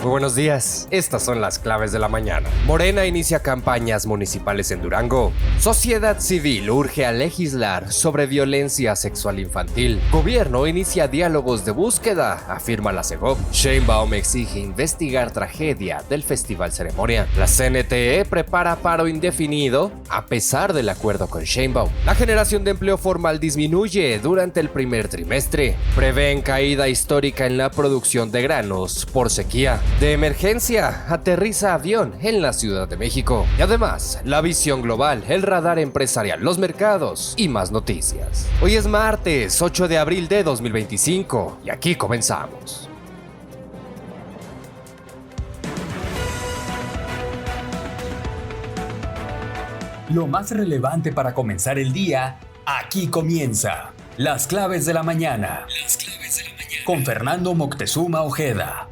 Muy buenos días, estas son las claves de la mañana. Morena inicia campañas municipales en Durango. Sociedad civil urge a legislar sobre violencia sexual infantil. Gobierno inicia diálogos de búsqueda, afirma la Segov. Sheinbaum exige investigar tragedia del Festival Ceremonia. La CNTE prepara paro indefinido a pesar del acuerdo con Sheinbaum. La generación de empleo formal disminuye durante el primer trimestre. Prevén caída histórica en la producción de granos por sequía. De emergencia, aterriza avión en la Ciudad de México. Y además, la visión global, el radar empresarial, los mercados y más noticias. Hoy es martes 8 de abril de 2025 y aquí comenzamos. Lo más relevante para comenzar el día, aquí comienza. Las claves de la mañana. Con Fernando Moctezuma Ojeda.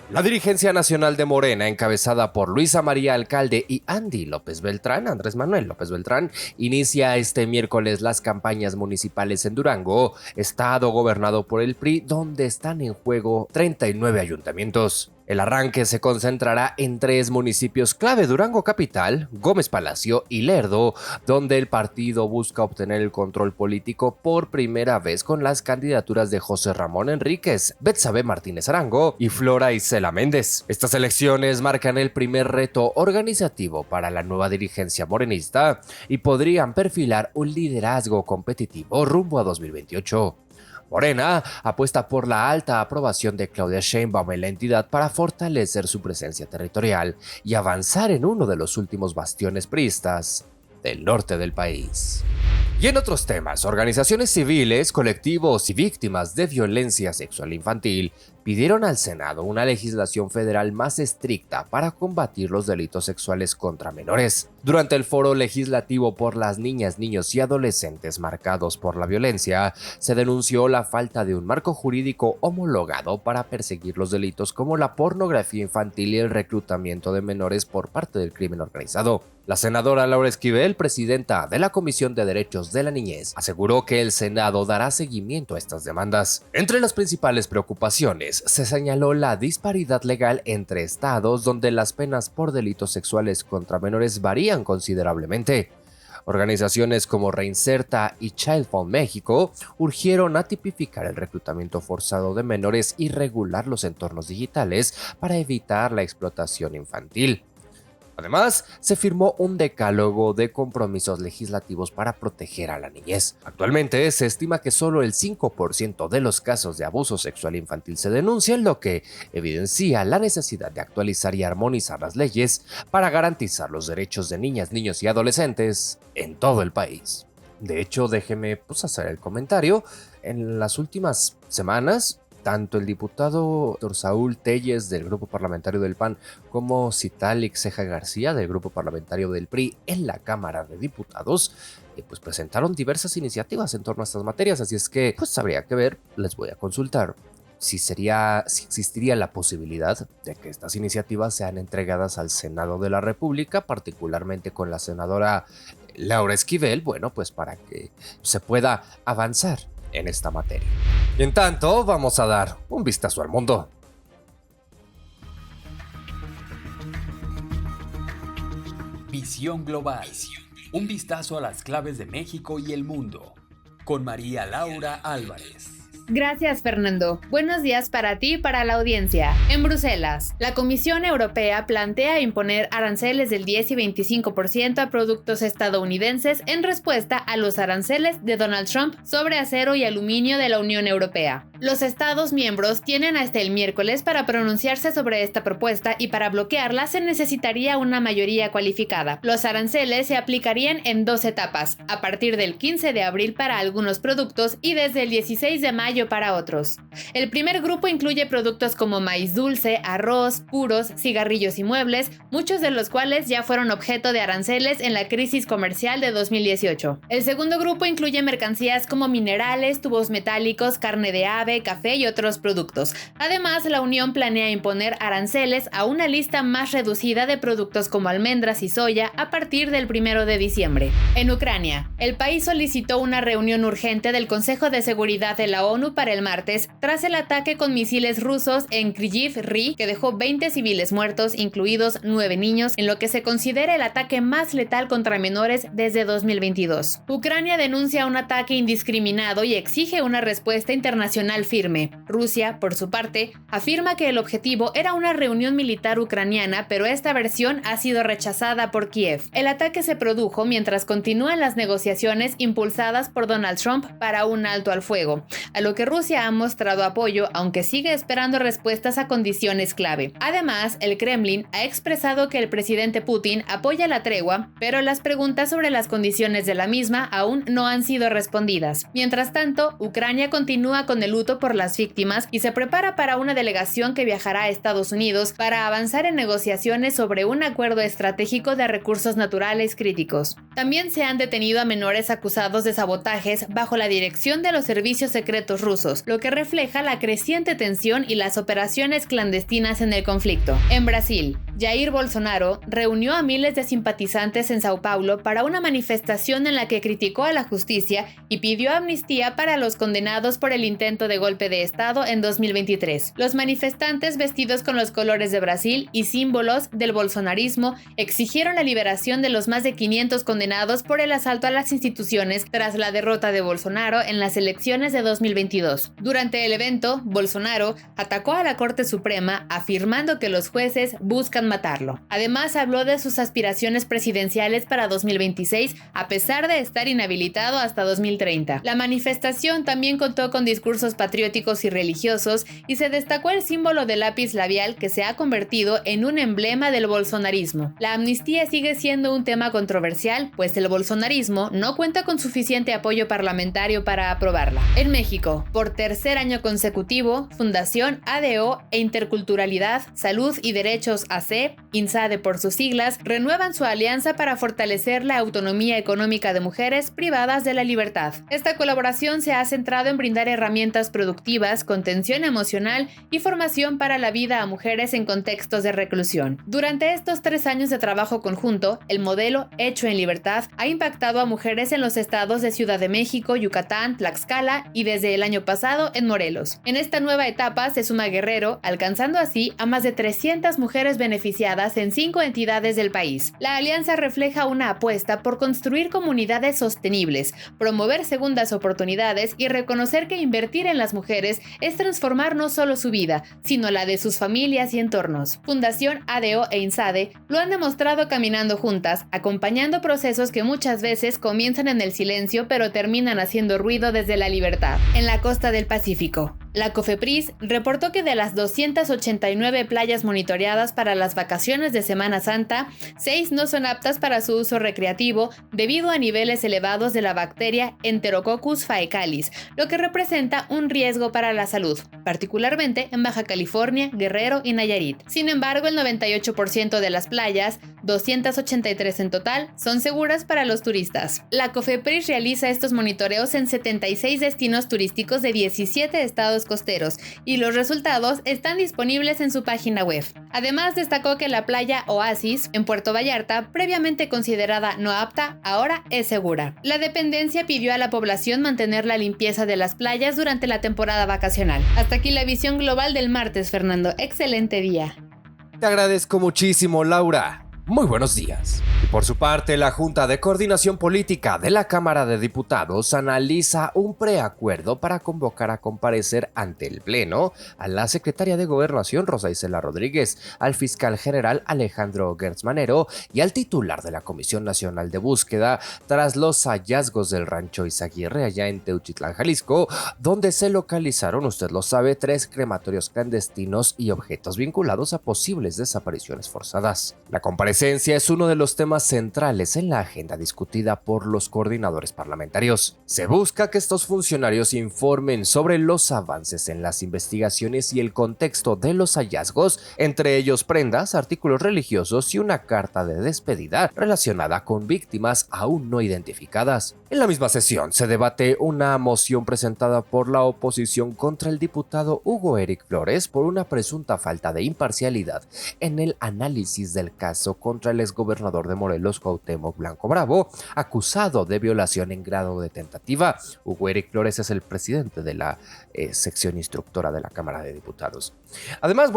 La dirigencia nacional de Morena, encabezada por Luisa María Alcalde y Andrés Manuel López Beltrán, inicia este miércoles las campañas municipales en Durango, estado gobernado por el PRI, donde están en juego 39 ayuntamientos. El arranque se concentrará en 3 municipios clave: Durango Capital, Gómez Palacio y Lerdo, donde el partido busca obtener el control político por primera vez con las candidaturas de José Ramón Enríquez, Betsabe Martínez Arango y Flora Isela Méndez. Estas elecciones marcan el primer reto organizativo para la nueva dirigencia morenista y podrían perfilar un liderazgo competitivo rumbo a 2028. Morena apuesta por la alta aprobación de Claudia Sheinbaum en la entidad para fortalecer su presencia territorial y avanzar en uno de los últimos bastiones priistas del norte del país. Y en otros temas, organizaciones civiles, colectivos y víctimas de violencia sexual infantil pidieron al Senado una legislación federal más estricta para combatir los delitos sexuales contra menores. Durante el foro legislativo por las niñas, niños y adolescentes marcados por la violencia, se denunció la falta de un marco jurídico homologado para perseguir los delitos como la pornografía infantil y el reclutamiento de menores por parte del crimen organizado. La senadora Laura Esquivel, presidenta de la Comisión de Derechos de la Niñez, aseguró que el Senado dará seguimiento a estas demandas. Entre las principales preocupaciones se señaló la disparidad legal entre estados, donde las penas por delitos sexuales contra menores varían considerablemente. Organizaciones como Reinserta y Child Fund México urgieron a tipificar el reclutamiento forzado de menores y regular los entornos digitales para evitar la explotación infantil. Además, se firmó un decálogo de compromisos legislativos para proteger a la niñez. Actualmente se estima que solo el 5% de los casos de abuso sexual infantil se denuncian, lo que evidencia la necesidad de actualizar y armonizar las leyes para garantizar los derechos de niñas, niños y adolescentes en todo el país. De hecho, déjeme hacer el comentario. En las últimas semanas, tanto el diputado Dr. Saúl Telles del Grupo Parlamentario del PAN como Citlali Ceja García del Grupo Parlamentario del PRI en la Cámara de Diputados presentaron diversas iniciativas en torno a estas materias, así es que habría que ver, les voy a consultar si existiría la posibilidad de que estas iniciativas sean entregadas al Senado de la República, particularmente con la senadora Laura Esquivel, para que se pueda avanzar en esta materia. Y en tanto, vamos a dar un vistazo al mundo. Visión global. Un vistazo a las claves de México y el mundo. Con María Laura Álvarez. Gracias, Fernando. Buenos días para ti y para la audiencia. En Bruselas, la Comisión Europea plantea imponer aranceles del 10 y 25% a productos estadounidenses en respuesta a los aranceles de Donald Trump sobre acero y aluminio de la Unión Europea. Los Estados miembros tienen hasta el miércoles para pronunciarse sobre esta propuesta y para bloquearla se necesitaría una mayoría cualificada. Los aranceles se aplicarían en 2 etapas, a partir del 15 de abril para algunos productos y desde el 16 de mayo para otros. El primer grupo incluye productos como maíz dulce, arroz, puros, cigarrillos y muebles, muchos de los cuales ya fueron objeto de aranceles en la crisis comercial de 2018. El segundo grupo incluye mercancías como minerales, tubos metálicos, carne de ave, café y otros productos. Además, la Unión planea imponer aranceles a una lista más reducida de productos como almendras y soya a partir del 1 de diciembre. En Ucrania, el país solicitó una reunión urgente del Consejo de Seguridad de la ONU ONU para el martes tras el ataque con misiles rusos en Kryvyi Rih, que dejó 20 civiles muertos, incluidos 9 niños, en lo que se considera el ataque más letal contra menores desde 2022. Ucrania denuncia un ataque indiscriminado y exige una respuesta internacional firme. Rusia, por su parte, afirma que el objetivo era una reunión militar ucraniana, pero esta versión ha sido rechazada por Kiev. El ataque se produjo mientras continúan las negociaciones impulsadas por Donald Trump para un alto al fuego, a lo que Rusia ha mostrado apoyo, aunque sigue esperando respuestas a condiciones clave. Además, el Kremlin ha expresado que el presidente Putin apoya la tregua, pero las preguntas sobre las condiciones de la misma aún no han sido respondidas. Mientras tanto, Ucrania continúa con el luto por las víctimas y se prepara para una delegación que viajará a Estados Unidos para avanzar en negociaciones sobre un acuerdo estratégico de recursos naturales críticos. También se han detenido a menores acusados de sabotajes bajo la dirección de los servicios secretos rusos, lo que refleja la creciente tensión y las operaciones clandestinas en el conflicto. En Brasil, Jair Bolsonaro reunió a miles de simpatizantes en Sao Paulo para una manifestación en la que criticó a la justicia y pidió amnistía para los condenados por el intento de golpe de Estado en 2023. Los manifestantes, vestidos con los colores de Brasil y símbolos del bolsonarismo, exigieron la liberación de los más de 500 condenados por el asalto a las instituciones tras la derrota de Bolsonaro en las elecciones de 2022. Durante el evento, Bolsonaro atacó a la Corte Suprema, afirmando que los jueces buscan matarlo. Además, habló de sus aspiraciones presidenciales para 2026, a pesar de estar inhabilitado hasta 2030. La manifestación también contó con discursos patrióticos y religiosos, y se destacó el símbolo del lápiz labial, que se ha convertido en un emblema del bolsonarismo. La amnistía sigue siendo un tema controversial, pues el bolsonarismo no cuenta con suficiente apoyo parlamentario para aprobarla. En México, por tercer año consecutivo, Fundación ADO e Interculturalidad, Salud y Derechos AC, INSADE por sus siglas, renuevan su alianza para fortalecer la autonomía económica de mujeres privadas de la libertad. Esta colaboración se ha centrado en brindar herramientas productivas, contención emocional y formación para la vida a mujeres en contextos de reclusión. Durante estos 3 años de trabajo conjunto, el modelo Hecho en Libertad ha impactado a mujeres en los estados de Ciudad de México, Yucatán, Tlaxcala y desde el año pasado en Morelos. En esta nueva etapa se suma Guerrero, alcanzando así a más de 300 mujeres beneficiadas en 5 entidades del país. La alianza refleja una apuesta por construir comunidades sostenibles, promover segundas oportunidades y reconocer que invertir en las mujeres es transformar no solo su vida, sino la de sus familias y entornos. Fundación ADO e INSADE lo han demostrado caminando juntas, acompañando procesos que muchas veces comienzan en el silencio pero terminan haciendo ruido desde la libertad. En la costa del Pacífico, la COFEPRIS reportó que de las 289 playas monitoreadas para las vacaciones de Semana Santa, 6 no son aptas para su uso recreativo debido a niveles elevados de la bacteria Enterococcus faecalis, lo que representa un riesgo para la salud, particularmente en Baja California, Guerrero y Nayarit. Sin embargo, el 98% de las playas, 283 en total, son seguras para los turistas. La COFEPRIS realiza estos monitoreos en 76 destinos turísticos de 17 estados costeros y los resultados están disponibles en su página web. Además, destacó que la playa Oasis, en Puerto Vallarta, previamente considerada no apta, ahora es segura. La dependencia pidió a la población mantener la limpieza de las playas durante la temporada vacacional. Hasta aquí la visión global del martes, Fernando. Excelente día. Te agradezco muchísimo, Laura. Muy buenos días. Y por su parte, la Junta de Coordinación Política de la Cámara de Diputados analiza un preacuerdo para convocar a comparecer ante el Pleno a la secretaria de Gobernación Rosa Isela Rodríguez, al fiscal general Alejandro Gertz Manero y al titular de la Comisión Nacional de Búsqueda tras los hallazgos del rancho Izaguirre allá en Teuchitlán, Jalisco, donde se localizaron, usted lo sabe, 3 crematorios clandestinos y objetos vinculados a posibles desapariciones forzadas. La comparecencia es uno de los temas centrales en la agenda discutida por los coordinadores parlamentarios. Se busca que estos funcionarios informen sobre los avances en las investigaciones y el contexto de los hallazgos, entre ellos prendas, artículos religiosos y una carta de despedida relacionada con víctimas aún no identificadas. En la misma sesión se debate una moción presentada por la oposición contra el diputado Hugo Eric Flores por una presunta falta de imparcialidad en el análisis del caso contra el exgobernador de Morelos, Cuauhtémoc Blanco Bravo, acusado de violación en grado de tentativa. Hugo Eric Flores es el presidente de la sección instructora de la Cámara de Diputados. Además,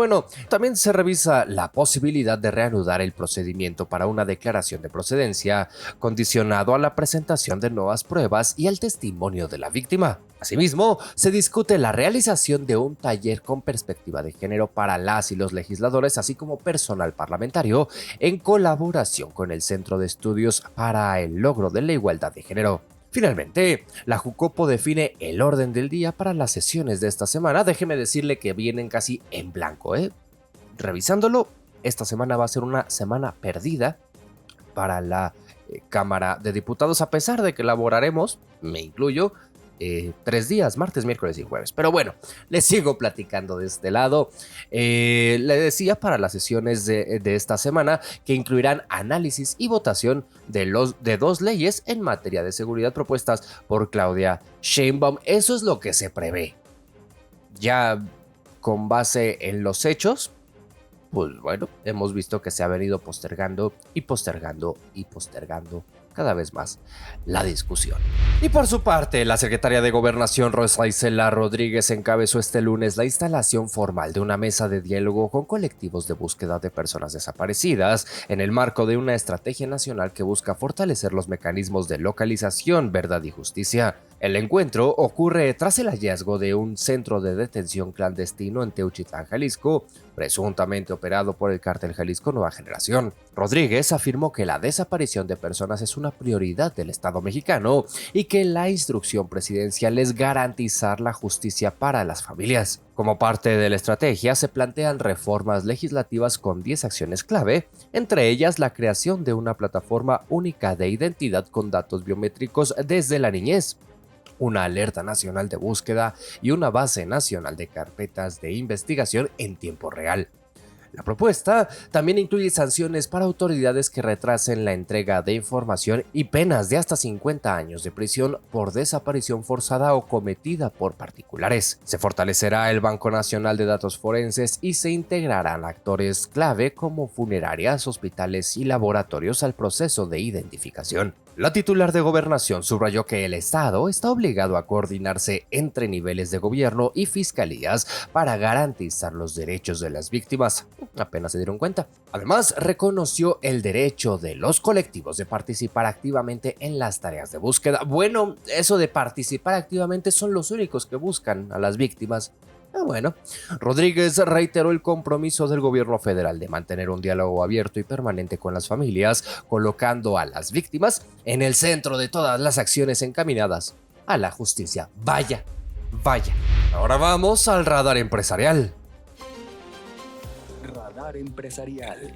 también se revisa la posibilidad de reanudar el procedimiento para una declaración de procedencia, condicionado a la presentación de nuevas pruebas y al testimonio de la víctima. Asimismo, se discute la realización de un taller con perspectiva de género para las y los legisladores, así como personal parlamentario, en colaboración con el Centro de Estudios para el Logro de la Igualdad de Género. Finalmente, la Jucopo define el orden del día para las sesiones de esta semana. Déjeme decirle que vienen casi en blanco, Revisándolo, esta semana va a ser una semana perdida para la Cámara de Diputados, a pesar de que laboraremos, me incluyo, 3 días, martes, miércoles y jueves. Pero les sigo platicando de este lado. Le decía para las sesiones de esta semana que incluirán análisis y votación de 2 leyes en materia de seguridad propuestas por Claudia Sheinbaum. Eso es lo que se prevé. Ya con base en los hechos, hemos visto que se ha venido postergando cada vez más la discusión. Y por su parte, la secretaria de Gobernación, Rosa Isela Rodríguez, encabezó este lunes la instalación formal de una mesa de diálogo con colectivos de búsqueda de personas desaparecidas en el marco de una estrategia nacional que busca fortalecer los mecanismos de localización, verdad y justicia. El encuentro ocurre tras el hallazgo de un centro de detención clandestino en Teuchitlán, Jalisco, presuntamente operado por el cártel Jalisco Nueva Generación. Rodríguez afirmó que la desaparición de personas es una prioridad del Estado mexicano y que la instrucción presidencial es garantizar la justicia para las familias. Como parte de la estrategia, se plantean reformas legislativas con 10 acciones clave, entre ellas la creación de una plataforma única de identidad con datos biométricos desde la niñez, una alerta nacional de búsqueda y una base nacional de carpetas de investigación en tiempo real. La propuesta también incluye sanciones para autoridades que retrasen la entrega de información y penas de hasta 50 años de prisión por desaparición forzada o cometida por particulares. Se fortalecerá el Banco Nacional de Datos Forenses y se integrarán actores clave como funerarias, hospitales y laboratorios al proceso de identificación. La titular de Gobernación subrayó que el Estado está obligado a coordinarse entre niveles de gobierno y fiscalías para garantizar los derechos de las víctimas. Apenas se dieron cuenta. Además, reconoció el derecho de los colectivos de participar activamente en las tareas de búsqueda. Eso de participar activamente son los únicos que buscan a las víctimas. Rodríguez reiteró el compromiso del gobierno federal de mantener un diálogo abierto y permanente con las familias, colocando a las víctimas en el centro de todas las acciones encaminadas a la justicia. Vaya. Ahora vamos al radar empresarial. Radar empresarial.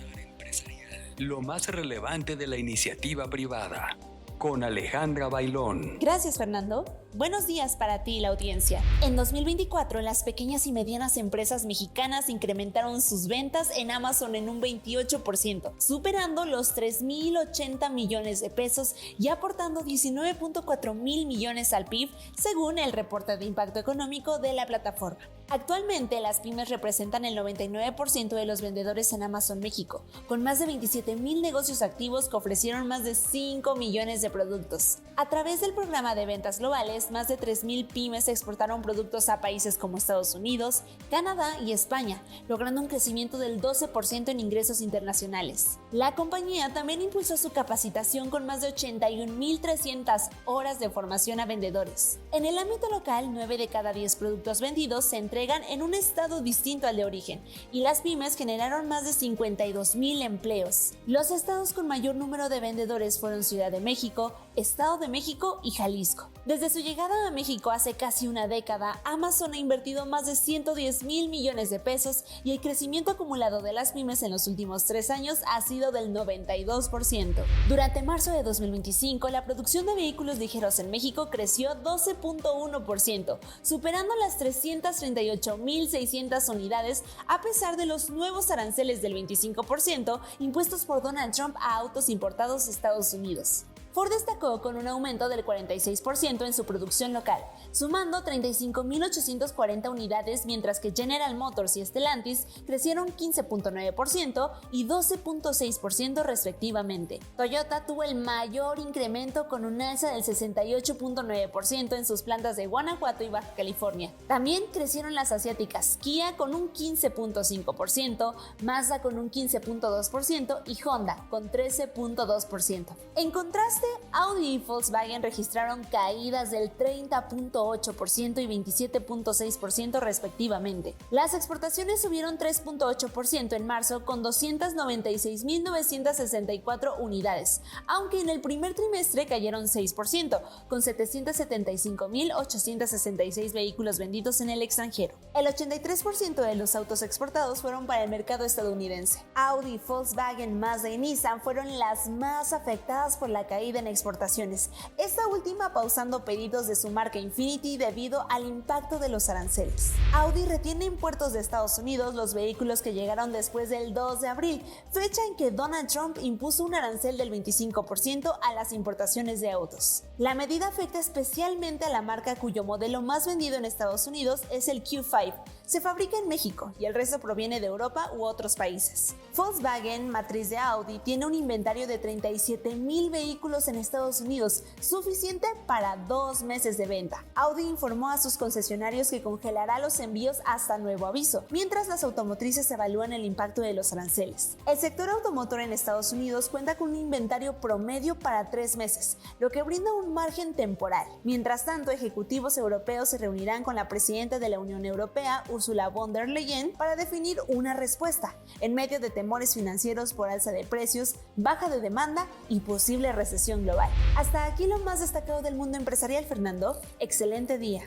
Lo más relevante de la iniciativa privada. Con Alejandra Bailón. Gracias, Fernando. Buenos días para ti y la audiencia. En 2024, las pequeñas y medianas empresas mexicanas incrementaron sus ventas en Amazon en un 28%, superando los 3,080 millones de pesos y aportando 19.4 mil millones al PIB, según el reporte de impacto económico de la plataforma. Actualmente, las pymes representan el 99% de los vendedores en Amazon México, con más de 27 mil negocios activos que ofrecieron más de 5 millones de productos. A través del programa de ventas globales, más de 3,000 pymes exportaron productos a países como Estados Unidos, Canadá y España, logrando un crecimiento del 12% en ingresos internacionales. La compañía también impulsó su capacitación con más de 81,300 horas de formación a vendedores. En el ámbito local, 9 de cada 10 productos vendidos se entregan en un estado distinto al de origen, y las pymes generaron más de 52,000 empleos. Los estados con mayor número de vendedores fueron Ciudad de México, Estado de México y Jalisco. Desde su llegada a México hace casi una década, Amazon ha invertido más de 110,000 millones de pesos y el crecimiento acumulado de las pymes en los últimos 3 años ha sido del 92%. Durante marzo de 2025, la producción de vehículos ligeros en México creció 12.1%, superando las 338,600 unidades a pesar de los nuevos aranceles del 25% impuestos por Donald Trump a autos importados de Estados Unidos. Ford destacó con un aumento del 46% en su producción local, sumando 35.840 unidades, mientras que General Motors y Stellantis crecieron 15.9% y 12.6% respectivamente. Toyota tuvo el mayor incremento con un alza del 68.9% en sus plantas de Guanajuato y Baja California. También crecieron las asiáticas Kia con un 15.5%, Mazda con un 15.2% y Honda con 13.2%. En contraste, Audi y Volkswagen registraron caídas del 30.8% y 27.6% respectivamente. Las exportaciones subieron 3.8% en marzo con 296.964 unidades, aunque en el primer trimestre cayeron 6%, con 775.866 vehículos vendidos en el extranjero. El 83% de los autos exportados fueron para el mercado estadounidense. Audi, Volkswagen, Mazda y Nissan fueron las más afectadas por la caída en exportaciones, esta última pausando pedidos de su marca Infiniti debido al impacto de los aranceles. Audi retiene en puertos de Estados Unidos los vehículos que llegaron después del 2 de abril, fecha en que Donald Trump impuso un arancel del 25% a las importaciones de autos. La medida afecta especialmente a la marca cuyo modelo más vendido en Estados Unidos es el Q5. Se fabrica en México y el resto proviene de Europa u otros países. Volkswagen, matriz de Audi, tiene un inventario de 37.000 vehículos en Estados Unidos, suficiente para 2 meses de venta. Audi informó a sus concesionarios que congelará los envíos hasta nuevo aviso, mientras las automotrices evalúan el impacto de los aranceles. El sector automotor en Estados Unidos cuenta con un inventario promedio para 3 meses, lo que brinda un margen temporal. Mientras tanto, ejecutivos europeos se reunirán con la presidenta de la Unión Europea, Ursula von der Leyen, para definir una respuesta, en medio de temores financieros por alza de precios, baja de demanda y posible recesión global. Hasta aquí lo más destacado del mundo empresarial, Fernando. Excelente día.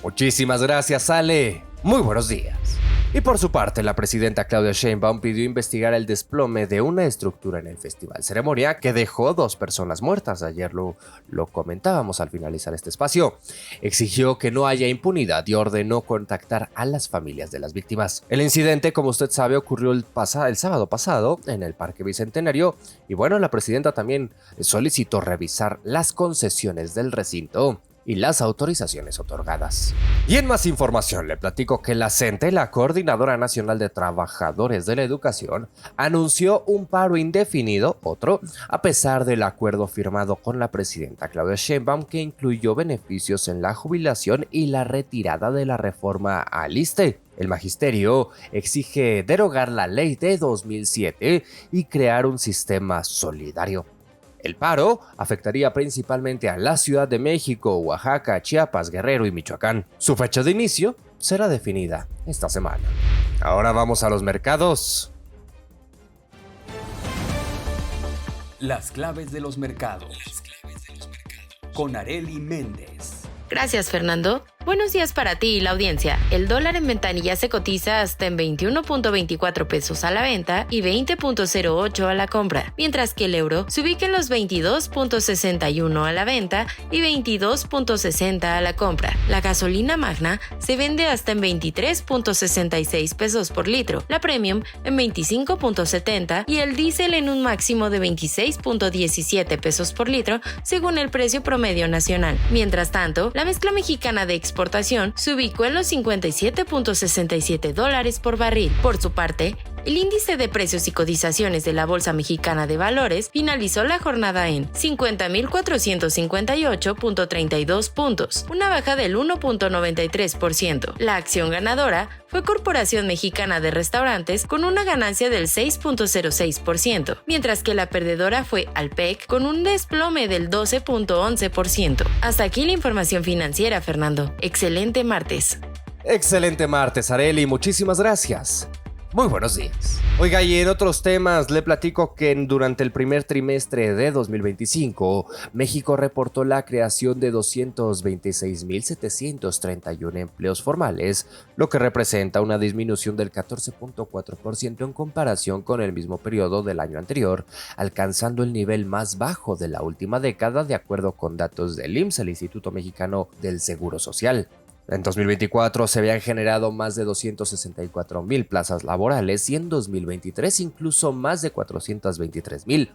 Muchísimas gracias, Ale. Muy buenos días. Y por su parte, la presidenta Claudia Sheinbaum pidió investigar el desplome de una estructura en el Festival Ceremonia que dejó 2 personas muertas. Ayer lo comentábamos al finalizar este espacio. Exigió que no haya impunidad y ordenó contactar a las familias de las víctimas. El incidente, como usted sabe, ocurrió el sábado pasado en el Parque Bicentenario. Y bueno, la presidenta también solicitó revisar las concesiones del recinto y las autorizaciones otorgadas. Y en más información le platico que la CENTE, la Coordinadora Nacional de Trabajadores de la Educación, anunció un paro indefinido, a pesar del acuerdo firmado con la presidenta Claudia Sheinbaum, que incluyó beneficios en la jubilación y la retirada de la reforma al ISSSTE. El magisterio exige derogar la ley de 2007 y crear un sistema solidario. El paro afectaría principalmente a la Ciudad de México, Oaxaca, Chiapas, Guerrero y Michoacán. Su fecha de inicio será definida esta semana. Ahora vamos a los mercados. Las claves de los mercados. Con Arely Méndez. Gracias, Fernando. Buenos días para ti y la audiencia. El dólar en ventanilla se cotiza hasta en 21.24 pesos a la venta y 20.08 a la compra, mientras que el euro se ubica en los 22.61 a la venta y 22.60 a la compra. La gasolina magna se vende hasta en 23.66 pesos por litro, la premium en 25.70 y el diésel en un máximo de 26.17 pesos por litro, según el precio promedio nacional. Mientras tanto, la mezcla mexicana de exportación se ubicó en los $57.67 por barril. Por su parte, el índice de precios y cotizaciones de la Bolsa Mexicana de Valores finalizó la jornada en 50.458.32 puntos, una baja del 1.93%. La acción ganadora fue Corporación Mexicana de Restaurantes con una ganancia del 6.06%, mientras que la perdedora fue Alpek con un desplome del 12.11%. Hasta aquí la información financiera, Fernando. Excelente martes. Excelente martes, Arely. Muchísimas gracias. Muy buenos días. Oiga, y en otros temas le platico que durante el primer trimestre de 2025, México reportó la creación de 226.731 empleos formales, lo que representa una disminución del 14.4% en comparación con el mismo periodo del año anterior, alcanzando el nivel más bajo de la última década, de acuerdo con datos del IMSS, el Instituto Mexicano del Seguro Social. En 2024 se habían generado más de 264,000 plazas laborales y en 2023 incluso más de 423,000.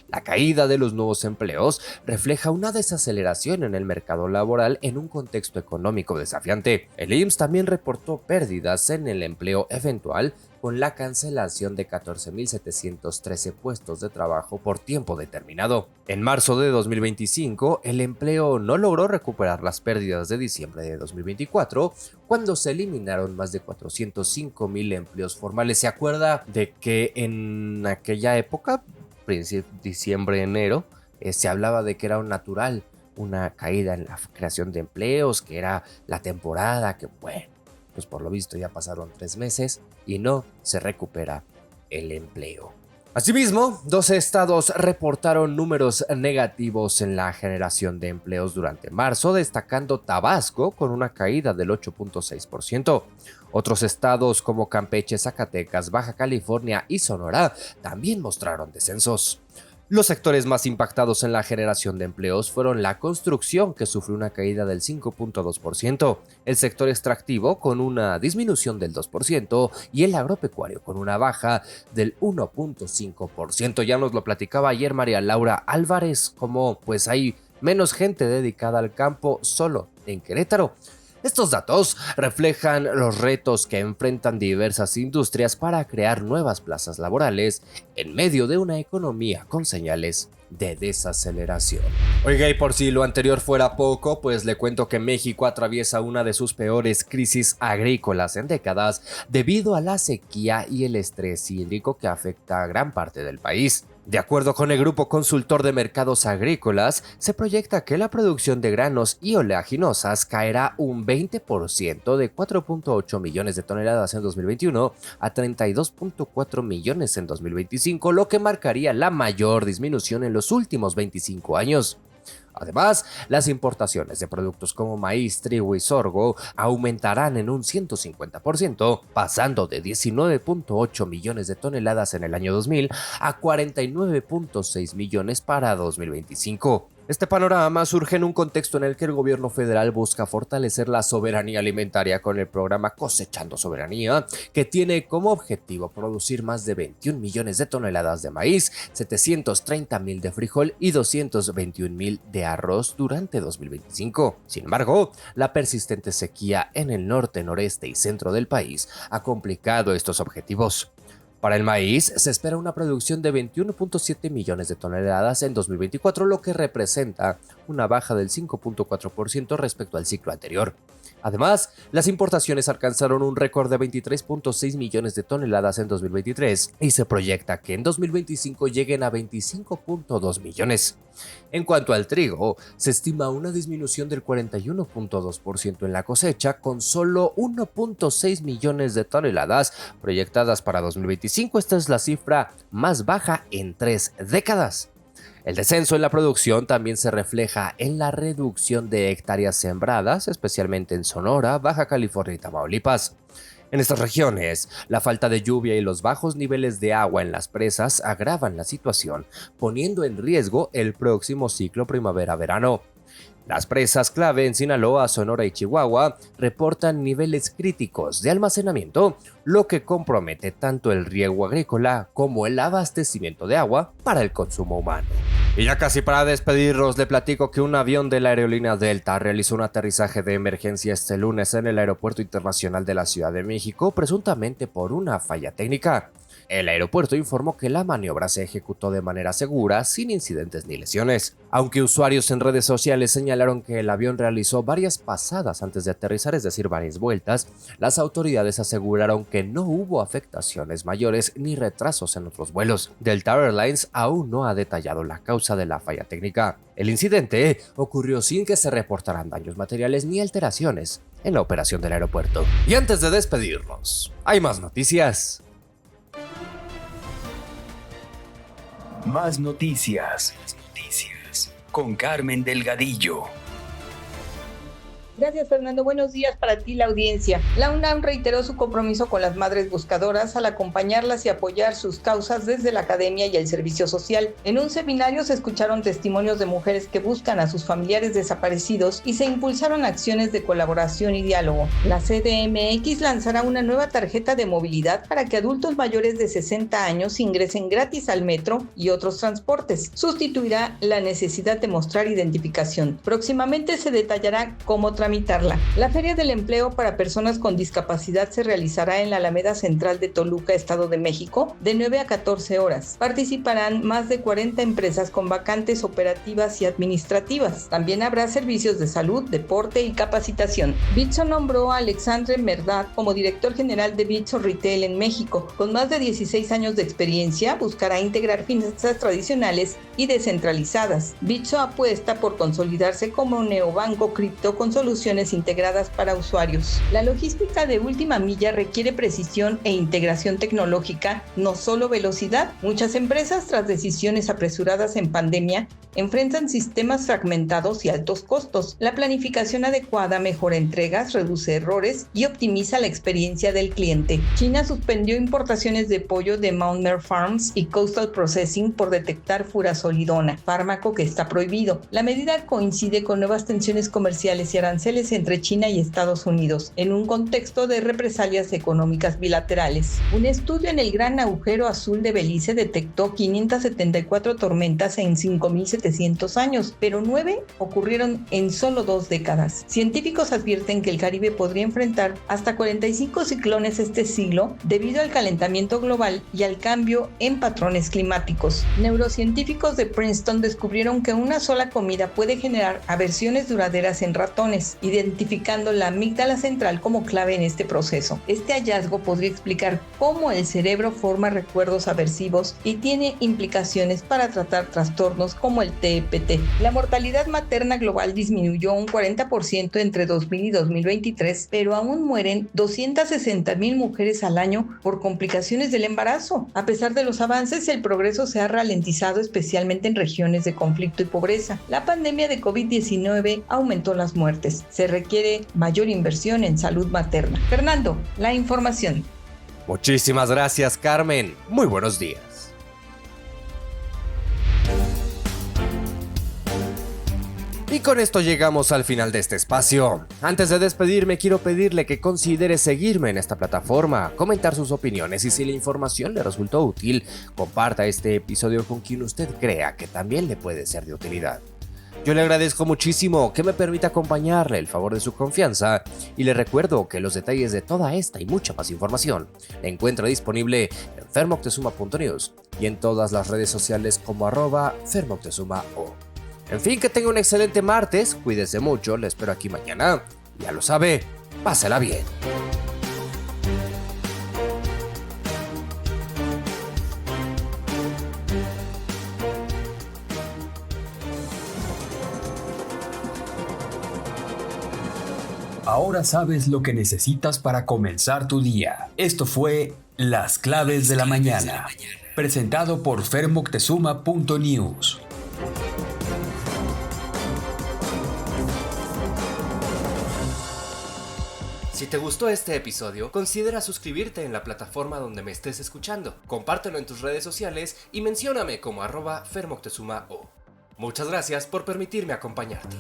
La caída de los nuevos empleos refleja una desaceleración en el mercado laboral en un contexto económico desafiante. El IMSS también reportó pérdidas en el empleo eventual con la cancelación de 14,713 puestos de trabajo por tiempo determinado. En marzo de 2025, el empleo no logró recuperar las pérdidas de diciembre de 2024, cuando se eliminaron más de 405,000 empleos formales. ¿Se acuerda de que en aquella época, diciembre, enero, se hablaba de que era un natural una caída en la creación de empleos, que era la temporada, que bueno, pues por lo visto ya pasaron 3 meses y no se recupera el empleo. Asimismo, 12 estados reportaron números negativos en la generación de empleos durante marzo, destacando Tabasco con una caída del 8.6%. Otros estados como Campeche, Zacatecas, Baja California y Sonora también mostraron descensos. Los sectores más impactados en la generación de empleos fueron la construcción, que sufrió una caída del 5.2%, el sector extractivo con una disminución del 2% y el agropecuario con una baja del 1.5%. Ya nos lo platicaba ayer María Laura Álvarez, como pues hay menos gente dedicada al campo solo en Querétaro. Estos datos reflejan los retos que enfrentan diversas industrias para crear nuevas plazas laborales en medio de una economía con señales de desaceleración. Oiga, y por si lo anterior fuera poco, pues le cuento que México atraviesa una de sus peores crisis agrícolas en décadas debido a la sequía y el estrés hídrico que afecta a gran parte del país. De acuerdo con el Grupo Consultor de Mercados Agrícolas, se proyecta que la producción de granos y oleaginosas caerá un 20% de 4.8 millones de toneladas en 2021 a 32.4 millones en 2025, lo que marcaría la mayor disminución en los últimos 25 años. Además, las importaciones de productos como maíz, trigo y sorgo aumentarán en un 150%, pasando de 19.8 millones de toneladas en el año 2000 a 49.6 millones para 2025. Este panorama surge en un contexto en el que el gobierno federal busca fortalecer la soberanía alimentaria con el programa Cosechando Soberanía, que tiene como objetivo producir más de 21 millones de toneladas de maíz, 730,000 de frijol y 221,000 de arroz durante 2025. Sin embargo, la persistente sequía en el norte, noreste y centro del país ha complicado estos objetivos. Para el maíz se espera una producción de 21.7 millones de toneladas en 2024, lo que representa una baja del 5.4% respecto al ciclo anterior. Además, las importaciones alcanzaron un récord de 23.6 millones de toneladas en 2023 y se proyecta que en 2025 lleguen a 25.2 millones. En cuanto al trigo, se estima una disminución del 41.2% en la cosecha, con solo 1.6 millones de toneladas proyectadas para 2025. Esta es la cifra más baja en 3 décadas. El descenso en la producción también se refleja en la reducción de hectáreas sembradas, especialmente en Sonora, Baja California y Tamaulipas. En estas regiones, la falta de lluvia y los bajos niveles de agua en las presas agravan la situación, poniendo en riesgo el próximo ciclo primavera-verano. Las presas clave en Sinaloa, Sonora y Chihuahua reportan niveles críticos de almacenamiento, lo que compromete tanto el riego agrícola como el abastecimiento de agua para el consumo humano. Y ya casi para despedirnos, le platico que un avión de la aerolínea Delta realizó un aterrizaje de emergencia este lunes en el Aeropuerto Internacional de la Ciudad de México, presuntamente por una falla técnica. El aeropuerto informó que la maniobra se ejecutó de manera segura, sin incidentes ni lesiones. Aunque usuarios en redes sociales señalaron que el avión realizó varias pasadas antes de aterrizar, es decir, varias vueltas, las autoridades aseguraron que no hubo afectaciones mayores ni retrasos en otros vuelos. Delta Airlines aún no ha detallado la causa de la falla técnica. El incidente ocurrió sin que se reportaran daños materiales ni alteraciones en la operación del aeropuerto. Y antes de despedirnos, hay más noticias. Más noticias con Carmen Delgadillo. Gracias, Fernando. Buenos días para ti, la audiencia. La UNAM reiteró su compromiso con las madres buscadoras al acompañarlas y apoyar sus causas desde la academia y el servicio social. En un seminario se escucharon testimonios de mujeres que buscan a sus familiares desaparecidos y se impulsaron acciones de colaboración y diálogo. La CDMX lanzará una nueva tarjeta de movilidad para que adultos mayores de 60 años ingresen gratis al metro y otros transportes. Sustituirá la necesidad de mostrar identificación. Próximamente se detallará cómo tramitarla. La Feria del Empleo para Personas con Discapacidad se realizará en la Alameda Central de Toluca, Estado de México, de 9 a 14 horas. Participarán más de 40 empresas con vacantes operativas y administrativas. También habrá servicios de salud, deporte y capacitación. Bitso nombró a Alexandre Merdad como director general de Bitso Retail en México. Con más de 16 años de experiencia, buscará integrar finanzas tradicionales y descentralizadas. Bitso apuesta por consolidarse como un neobanco cripto con soluciones integradas para usuarios. La logística de última milla requiere precisión e integración tecnológica, no solo velocidad. Muchas empresas, tras decisiones apresuradas en pandemia, enfrentan sistemas fragmentados y altos costos. La planificación adecuada mejora entregas, reduce errores y optimiza la experiencia del cliente. China suspendió importaciones de pollo de Mount Mer Farms y Coastal Processing por detectar furazolidona, fármaco que está prohibido. La medida coincide con nuevas tensiones comerciales y aranceles entre China y Estados Unidos, en un contexto de represalias económicas bilaterales. Un estudio en el Gran Agujero Azul de Belice detectó 574 tormentas en 5.700 años, pero 9 ocurrieron en solo 2 décadas. Científicos advierten que el Caribe podría enfrentar hasta 45 ciclones este siglo debido al calentamiento global y al cambio en patrones climáticos. Neurocientíficos de Princeton descubrieron que una sola comida puede generar aversiones duraderas en ratones, identificando la amígdala central como clave en este proceso. Este hallazgo podría explicar cómo el cerebro forma recuerdos aversivos y tiene implicaciones para tratar trastornos como el TEPT. La mortalidad materna global disminuyó un 40% entre 2000 y 2023, pero aún mueren 260,000 mujeres al año por complicaciones del embarazo. A pesar de los avances, el progreso se ha ralentizado, especialmente en regiones de conflicto y pobreza. La pandemia de COVID-19 aumentó las muertes. Se requiere mayor inversión en salud materna. Fernando, la información. Muchísimas gracias, Carmen. Muy buenos días. Y con esto llegamos al final de este espacio. Antes de despedirme, quiero pedirle que considere seguirme en esta plataforma, comentar sus opiniones y si la información le resultó útil, comparta este episodio con quien usted crea que también le puede ser de utilidad. Yo le agradezco muchísimo que me permita acompañarle el favor de su confianza y le recuerdo que los detalles de toda esta y mucha más información la encuentra disponible en fermoctezuma.news y en todas las redes sociales como @fermoctezumao. En fin, que tenga un excelente martes, cuídese mucho, le espero aquí mañana. Ya lo sabe, pásela bien. Ahora sabes lo que necesitas para comenzar tu día. Esto fue Las Claves de la Mañana, presentado por fermoctezuma.news. Si te gustó este episodio, considera suscribirte en la plataforma donde me estés escuchando. Compártelo en tus redes sociales y mencióname como @fermoctezumao. Muchas gracias por permitirme acompañarte.